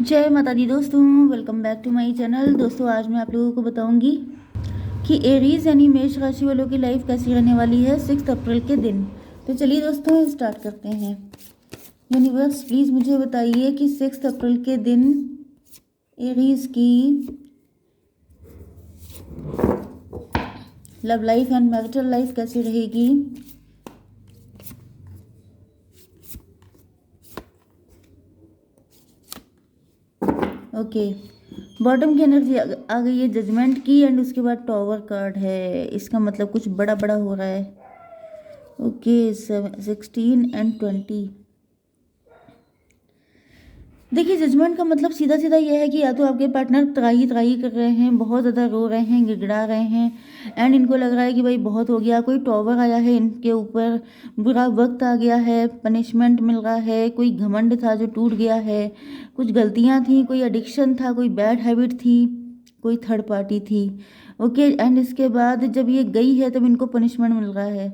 जय माता दी दोस्तों, welcome back to my channel. दोस्तों आज मैं आप लोगों को बताऊंगी कि एरीज यानी मेष राशि वालों की लाइफ कैसी रहने वाली है 6 अप्रैल के दिन। तो चलिए दोस्तों स्टार्ट करते हैं। यूनिवर्स प्लीज़ मुझे बताइए कि 6 अप्रैल के दिन एरीज की love life and marital life कैसी रहेगी। ओके, बॉटम की एनर्जी आ गई है जजमेंट की एंड उसके बाद टॉवर कार्ड है। इसका मतलब कुछ बड़ा बड़ा हो रहा है। Okay, 16 and 20। देखिए, जजमेंट का मतलब सीधा सीधा यह है कि या तो आपके पार्टनर त्राही त्राही कर रहे हैं, बहुत ज़्यादा रो रहे हैं, गिड़गिड़ा रहे हैं एंड इनको लग रहा है कि भाई बहुत हो गया, कोई टॉवर आया है इनके ऊपर, बुरा वक्त आ गया है, पनिशमेंट मिल रहा है, कोई घमंड था जो टूट गया है, कुछ गलतियाँ थी, कोई एडिक्शन था, कोई बैड हैबिट थी, कोई थर्ड पार्टी थी। ओके, एंड इसके बाद जब ये गई है तब इनको पनिशमेंट मिल रहा है।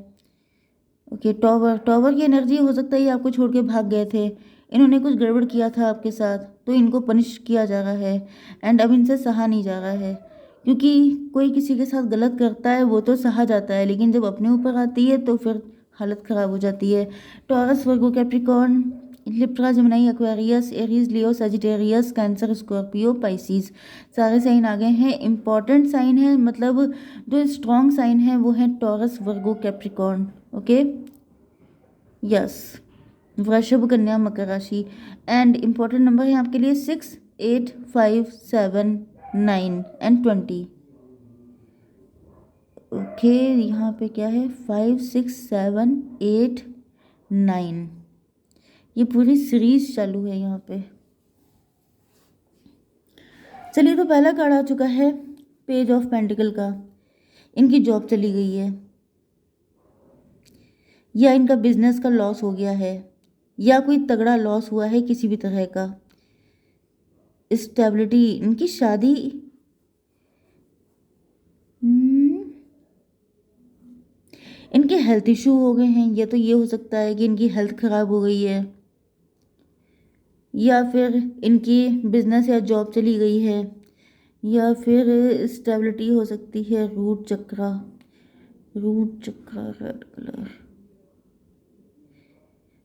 ओके, टॉवर टॉवर की एनर्जी हो सकता है ये आपको छोड़ के भाग गए थे, इन्होंने कुछ गड़बड़ किया था आपके साथ तो इनको पनिश किया जा रहा है एंड अब इनसे सहा नहीं जा रहा है। क्योंकि कोई किसी के साथ गलत करता है वो तो सहा जाता है, लेकिन जब अपने ऊपर आती है तो फिर हालत ख़राब हो जाती है। Taurus, Virgo, Capricorn, Libra, Gemini, Aquarius, Aries, Leo, Sagittarius, Cancer, Scorpio, Pisces, सारे साइन आ गए हैं। इंपॉर्टेंट साइन है, मतलब जो स्ट्रॉन्ग साइन है वो है Taurus, Virgo, Capricorn. Okay, yes, वृषभ, कन्या, मकर राशि एंड इंपॉर्टेंट नंबर है आपके लिए 6, 8, 5, 7, 9 एंड 20। ओके, यहाँ पे क्या है 5, 6, 7, 8, 9, ये पूरी सीरीज चालू है यहाँ पे। चलिए, तो पहला कार्ड आ चुका है पेज ऑफ पेंटिकल का। इनकी जॉब चली गई है या इनका बिजनेस का लॉस हो गया है या कोई तगड़ा लॉस हुआ है किसी भी तरह का। स्टेबिलिटी, इनकी शादी, इनके हेल्थ इशू हो गए हैं, या तो ये हो सकता है कि इनकी हेल्थ खराब हो गई है या फिर इनकी बिजनेस या जॉब चली गई है या फिर स्टेबिलिटी हो सकती है। रूट चक्रा, रूट चक्रा, रेड कलर,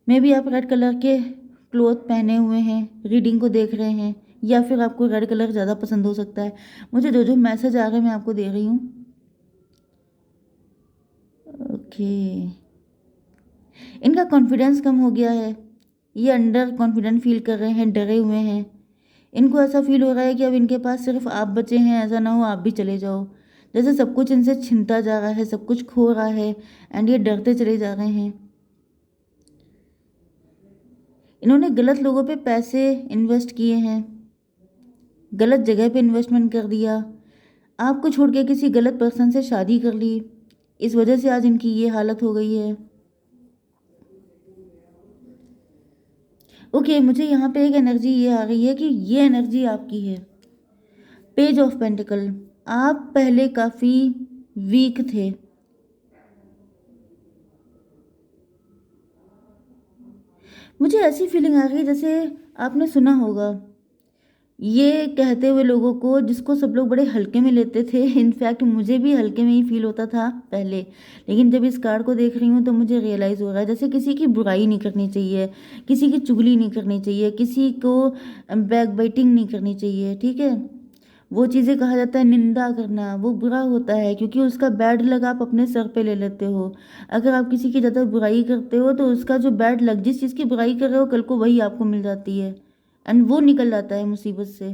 मे भी आप रेड कलर के क्लोथ पहने हुए हैं, रीडिंग को देख रहे हैं या फिर आपको रेड कलर ज़्यादा पसंद हो सकता है। मुझे जो जो मैसेज आ रहे हैं मैं आपको दे रही हूँ। ओके, इनका कॉन्फिडेंस कम हो गया है, ये अंडर कॉन्फिडेंट फील कर रहे हैं, डरे हुए हैं। इनको ऐसा फील हो रहा है कि अब इनके पास सिर्फ आप बचे हैं, ऐसा ना हो आप भी चले जाओ। जैसे सब कुछ इनसे छिनता जा रहा है, सब कुछ खो रहा है एंड ये डरते चले जा रहे हैं। इन्होंने गलत लोगों पे पैसे इन्वेस्ट किए हैं, गलत जगह पे इन्वेस्टमेंट कर दिया, आपको छोड़ के किसी गलत पर्सन से शादी कर ली, इस वजह से आज इनकी ये हालत हो गई है। ओके, मुझे यहाँ पे एक एनर्जी ये आ रही है कि ये एनर्जी आपकी है। पेज ऑफ पेंटिकल, आप पहले काफ़ी वीक थे, मुझे ऐसी फीलिंग आ रही है जैसे आपने सुना होगा ये कहते हुए लोगों को जिसको सब लोग बड़े हल्के में लेते थे। इनफैक्ट मुझे भी हल्के में ही फील होता था पहले, लेकिन जब इस कार्ड को देख रही हूँ तो मुझे रियलाइज़ हो रहा है जैसे किसी की बुराई नहीं करनी चाहिए, किसी की चुगली नहीं करनी चाहिए, किसी को बैक बाइटिंग नहीं करनी चाहिए। ठीक है, वो चीज़ें कहा जाता है निंदा करना, वो बुरा होता है क्योंकि उसका बैड लग आप अपने सर पे ले लेते हो। अगर आप किसी की ज़्यादा बुराई करते हो तो उसका जो बैड लग, जिस चीज़ की बुराई कर रहे हो कल को वही आपको मिल जाती है एंड वो निकल जाता है मुसीबत से।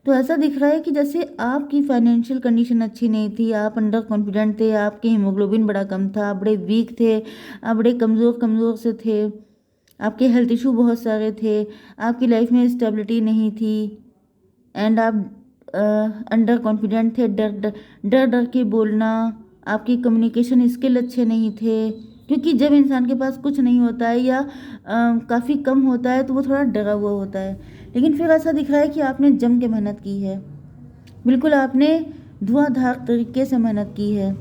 तो ऐसा दिख रहा है कि जैसे आपकी फाइनेंशियल कंडीशन अच्छी नहीं थी, आप अंडर कॉन्फिडेंट थे, आपके हीमोग्लोबिन बड़ा कम था, आप बड़े वीक थे, आप बड़े कमज़ोर कमज़ोर से थे, आपके हेल्थ इशू बहुत सारे थे, आपकी लाइफ में स्टेबिलिटी नहीं थी एंड आप अंडर कॉन्फिडेंट थे, डर डर डर डर के बोलना, आपकी कम्युनिकेशन स्किल अच्छे नहीं थे। क्योंकि जब इंसान के पास कुछ नहीं होता है या काफ़ी कम होता है तो वो थोड़ा डरा हुआ होता है, लेकिन फिर ऐसा दिख रहा है कि आपने जम के मेहनत की है, बिल्कुल आपने धुआंधार तरीके से मेहनत की है।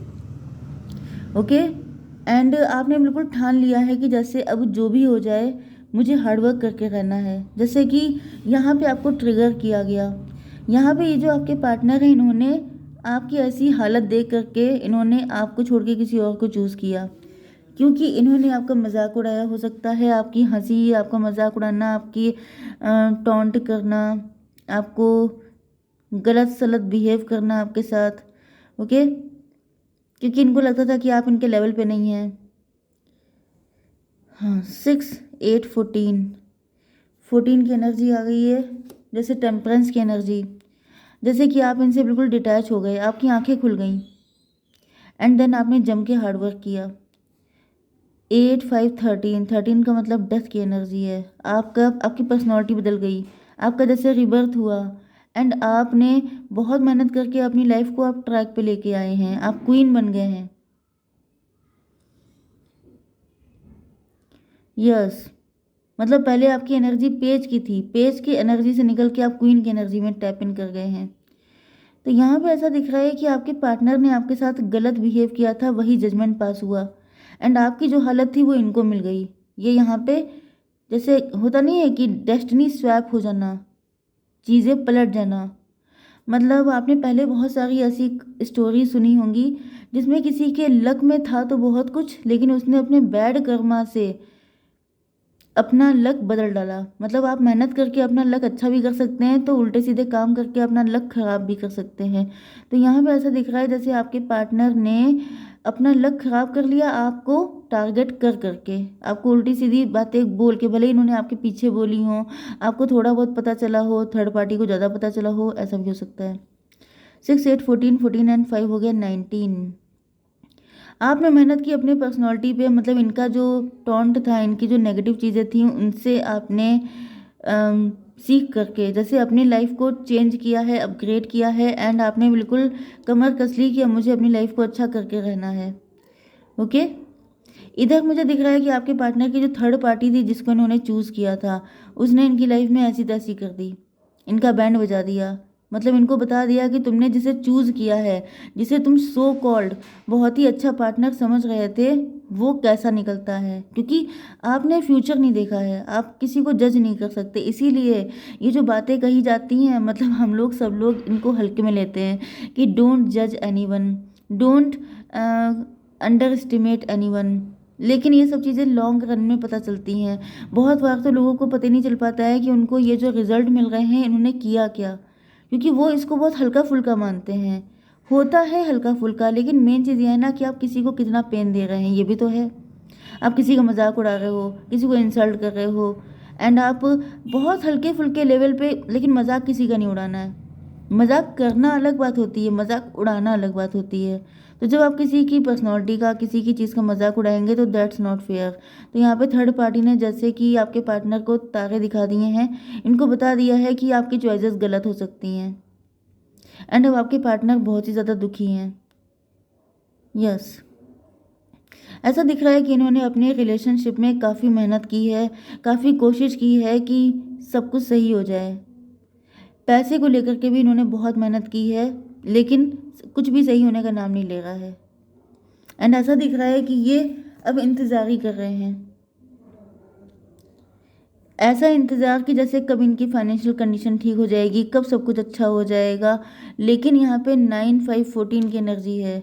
ओके, एंड आपने बिल्कुल ठान लिया है कि जैसे अब जो भी हो जाए मुझे हार्ड वर्क करके रहना है। जैसे कि यहाँ पे आपको ट्रिगर किया गया। यहाँ पे ये जो आपके पार्टनर हैं, इन्होंने आपकी ऐसी हालत देख करके इन्होंने आपको छोड़ के किसी और को चूज़ किया, क्योंकि इन्होंने आपका मजाक उड़ाया। हो सकता है आपकी हंसी, आपका मजाक उड़ाना, आपकी टॉन्ट करना, आपको गलत सलत बिहेव करना आपके साथ। ओके, क्योंकि इनको लगता था कि आप इनके लेवल पे नहीं हैं। हाँ, 6 8 14 14 की एनर्जी आ गई है, जैसे टेम्परेंस की एनर्जी। जैसे कि आप इनसे बिल्कुल डिटैच हो गए, आपकी आंखें खुल गई एंड देन आपने जम के हार्डवर्क किया। 8 5 13 13 का मतलब डेथ की एनर्जी है। आपकी पर्सनैलिटी बदल गई, आपका जैसे रिबर्थ हुआ एंड आपने बहुत मेहनत करके अपनी लाइफ को आप ट्रैक पे लेके आए हैं, आप क्वीन बन गए हैं। यस, मतलब पहले आपकी एनर्जी पेज की थी, पेज की एनर्जी से निकल के आप क्वीन की एनर्जी में टैप इन कर गए हैं। तो यहाँ पे ऐसा दिख रहा है कि आपके पार्टनर ने आपके साथ गलत बिहेव किया था, वही जजमेंट पास हुआ एंड आपकी जो हालत थी वो इनको मिल गई। ये यहाँ पे जैसे होता नहीं है कि डेस्टिनी स्वैप हो जाना, चीज़ें पलट जाना। मतलब आपने पहले बहुत सारी ऐसी स्टोरी सुनी होंगी जिसमें किसी के लक में था तो बहुत कुछ, लेकिन उसने अपने बैड कर्मा से अपना लक बदल डाला। मतलब आप मेहनत करके अपना लक अच्छा भी कर सकते हैं, तो उल्टे सीधे काम करके अपना लक खराब भी कर सकते हैं। तो यहाँ पे ऐसा दिख रहा है जैसे आपके पार्टनर ने अपना लक खराब कर लिया, आपको टारगेट कर करके, आपको उल्टी सीधी बातें बोल के, भले ही इन्होंने आपके पीछे बोली हो, आपको थोड़ा बहुत पता चला हो, थर्ड पार्टी को ज़्यादा पता चला हो, ऐसा भी हो सकता है। 6 8 14 एंड 5 हो गया 19। आपने मेहनत की अपनी पर्सनालिटी पे, मतलब इनका जो टॉन्ट था, इनकी जो नेगेटिव चीज़ें थी, उनसे आपने सीख करके जैसे अपनी लाइफ को चेंज किया है, अपग्रेड किया है एंड आपने बिल्कुल कमर कस ली कि अब मुझे अपनी लाइफ को अच्छा करके रहना है। ओके, इधर मुझे दिख रहा है कि आपके पार्टनर की जो थर्ड पार्टी थी जिसको इन्होंने चूज़ किया था, उसने इनकी लाइफ में ऐसी तैसी कर दी, इनका बैंड बजा दिया। मतलब इनको बता दिया कि तुमने जिसे चूज़ किया है, जिसे तुम सो कॉल्ड बहुत ही अच्छा पार्टनर समझ रहे थे, वो कैसा निकलता है। क्योंकि आपने फ्यूचर नहीं देखा है, आप किसी को जज नहीं कर सकते, इसीलिए ये जो बातें कही जाती हैं, मतलब हम लोग सब लोग इनको हल्के में लेते हैं कि डोंट जज anyone, don't under estimate anyone. लेकिन ये सब चीज़ें लॉन्ग रन में पता चलती हैं। बहुत बार तो लोगों को पता नहीं चल पाता है कि उनको ये जो रिजल्ट मिल रहे हैं इन्होंने किया क्या, क्योंकि वो इसको बहुत हल्का फुल्का मानते हैं। होता है हल्का फुल्का, लेकिन मेन चीज़ ये है ना कि आप किसी को कितना पेन दे रहे हैं, ये भी तो है। आप किसी का मजाक उड़ा रहे हो, किसी को इंसल्ट कर रहे हो एंड आप बहुत हल्के फुल्के लेवल पे, लेकिन मजाक किसी का नहीं उड़ाना है। मजाक करना अलग बात होती है, मजाक उड़ाना अलग बात होती है। तो जब आप किसी की पर्सनैलिटी का, किसी की चीज़ का मजाक उड़ाएंगे तो दैट्स नॉट फेयर। तो यहाँ पे थर्ड पार्टी ने जैसे कि आपके पार्टनर को तारे दिखा दिए हैं, इनको बता दिया है कि आपकी चॉइसेस गलत हो सकती हैं एंड अब आपके पार्टनर बहुत ही ज़्यादा दुखी हैं। यस, ऐसा दिख रहा है कि इन्होंने अपने रिलेशनशिप में काफ़ी मेहनत की है, काफ़ी कोशिश की है कि सब कुछ सही हो जाए। पैसे को लेकर के भी इन्होंने बहुत मेहनत की है, लेकिन कुछ भी सही होने का नाम नहीं ले रहा है एंड ऐसा दिख रहा है कि ये अब इंतज़ार ही कर रहे हैं। ऐसा इंतज़ार कि जैसे कब इनकी फाइनेंशियल कंडीशन ठीक हो जाएगी, कब सब कुछ अच्छा हो जाएगा। लेकिन यहाँ पे 9 5 14 की एनर्जी है,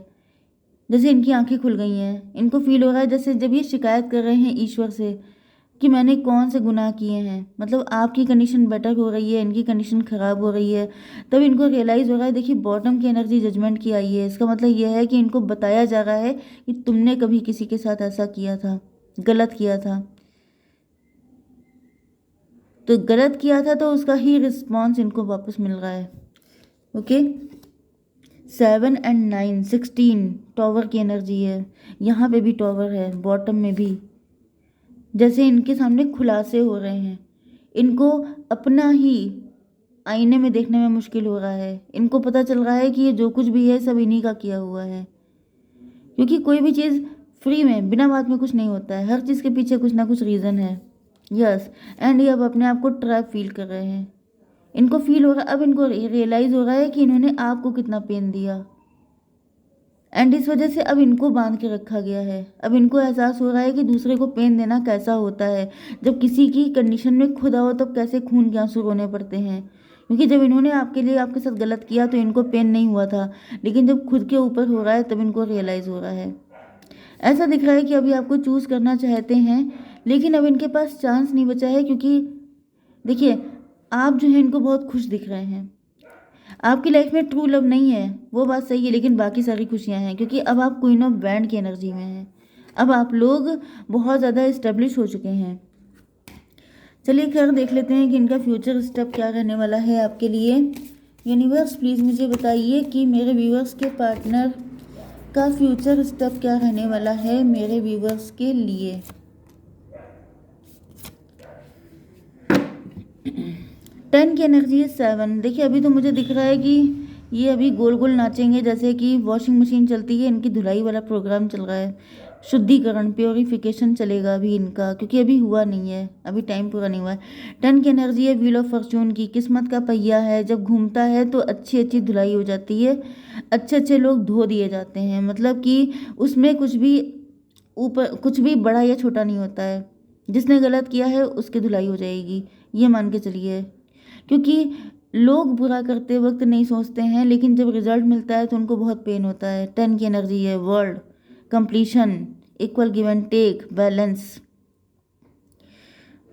जैसे इनकी आंखें खुल गई हैं। इनको फील हो रहा है जैसे जब ये शिकायत कर रहे हैं ईश्वर से कि मैंने कौन से गुनाह किए हैं। मतलब आपकी कंडीशन बेटर हो रही है, इनकी कंडीशन ख़राब हो रही है, तब इनको रियलाइज़ हो रहा है। देखिए बॉटम की एनर्जी जजमेंट की आई है, इसका मतलब यह है कि इनको बताया जा रहा है कि तुमने कभी किसी के साथ ऐसा किया था, गलत किया था। तो गलत किया था तो उसका ही रिस्पॉन्स इनको वापस मिल रहा है। ओके, 7 and 9 16 टॉवर की एनर्जी है। यहाँ पे भी टॉवर है, बॉटम में भी। जैसे इनके सामने खुलासे हो रहे हैं, इनको अपना ही आईने में देखने में मुश्किल हो रहा है। इनको पता चल रहा है कि ये जो कुछ भी है सब इन्हीं का किया हुआ है, क्योंकि कोई भी चीज़ फ्री में बिना बात में कुछ नहीं होता है, हर चीज़ के पीछे कुछ ना कुछ रीज़न है। यस, एंड ये अब अपने आप को ट्रैप फील कर रहे हैं। इनको फील हो रहा, अब इनको रियलाइज़ हो रहा है कि इन्होंने आपको कितना पेन दिया। एंड इस वजह से अब इनको बांध के रखा गया है। अब इनको एहसास हो रहा है कि दूसरे को पेन देना कैसा होता है। जब किसी की कंडीशन में खुद आओ तब कैसे खून के आंसू रोने पड़ते हैं, क्योंकि जब इन्होंने आपके लिए आपके साथ गलत किया तो इनको पेन नहीं हुआ था, लेकिन जब खुद के ऊपर हो रहा है तब इनको रियलाइज़ हो रहा है। ऐसा दिख रहा है कि अभी आपको चूज़ करना चाहते हैं, लेकिन अब इनके पास चांस नहीं बचा है, क्योंकि देखिए आप जो है इनको बहुत खुश दिख रहे हैं। आपकी लाइफ में ट्रू लव नहीं है, वो बात सही है, लेकिन बाकी सारी खुशियां हैं, क्योंकि अब आप क्वीन ऑफ बैंड की एनर्जी में हैं। अब आप लोग बहुत ज़्यादा इस्टेब्लिश हो चुके हैं। चलिए खैर देख लेते हैं कि इनका फ्यूचर स्टेप क्या रहने वाला है आपके लिए। यूनिवर्स प्लीज़ मुझे बताइए कि मेरे व्यूअर्स के पार्टनर का फ्यूचर स्टेप क्या रहने वाला है मेरे व्यूअर्स के लिए। 10 की एनर्जी है 7। देखिए अभी तो मुझे दिख रहा है कि ये अभी गोल गोल नाचेंगे, जैसे कि वॉशिंग मशीन चलती है, इनकी धुलाई वाला प्रोग्राम चल रहा है। शुद्धिकरण प्योरीफिकेशन चलेगा अभी इनका, क्योंकि अभी हुआ नहीं है, अभी टाइम पूरा नहीं हुआ है। 10 की एनर्जी है व्हील ऑफ फॉर्चून की, किस्मत का पहिया है। जब घूमता है तो अच्छी अच्छी धुलाई हो जाती है, अच्छे अच्छे लोग धो दिए जाते हैं, मतलब कि उसमें कुछ भी ऊपर कुछ भी बड़ा या छोटा नहीं होता है। जिसने गलत किया है उसकी धुलाई हो जाएगी, ये मान के चलिए। क्योंकि लोग बुरा करते वक्त नहीं सोचते हैं, लेकिन जब रिजल्ट मिलता है तो उनको बहुत पेन होता है। 10 की एनर्जी है world completion, equal give and take, balance.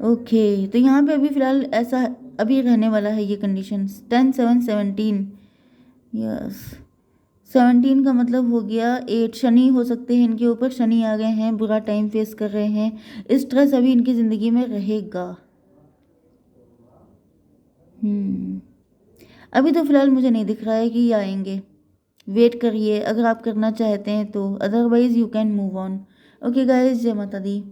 Okay तो यहाँ पे अभी फिलहाल ऐसा अभी रहने वाला है ये कंडीशन। 10 7 17, यस 17 का मतलब हो गया 8। शनि हो सकते हैं इनके ऊपर, शनि आ गए हैं, बुरा टाइम फेस कर रहे हैं, स्ट्रेस अभी इनकी ज़िंदगी में रहेगा। अभी तो फिलहाल मुझे नहीं दिख रहा है कि ये आएंगे। वेट करिए अगर आप करना चाहते हैं तो, otherwise you can move on. Okay guys, जय माता दी।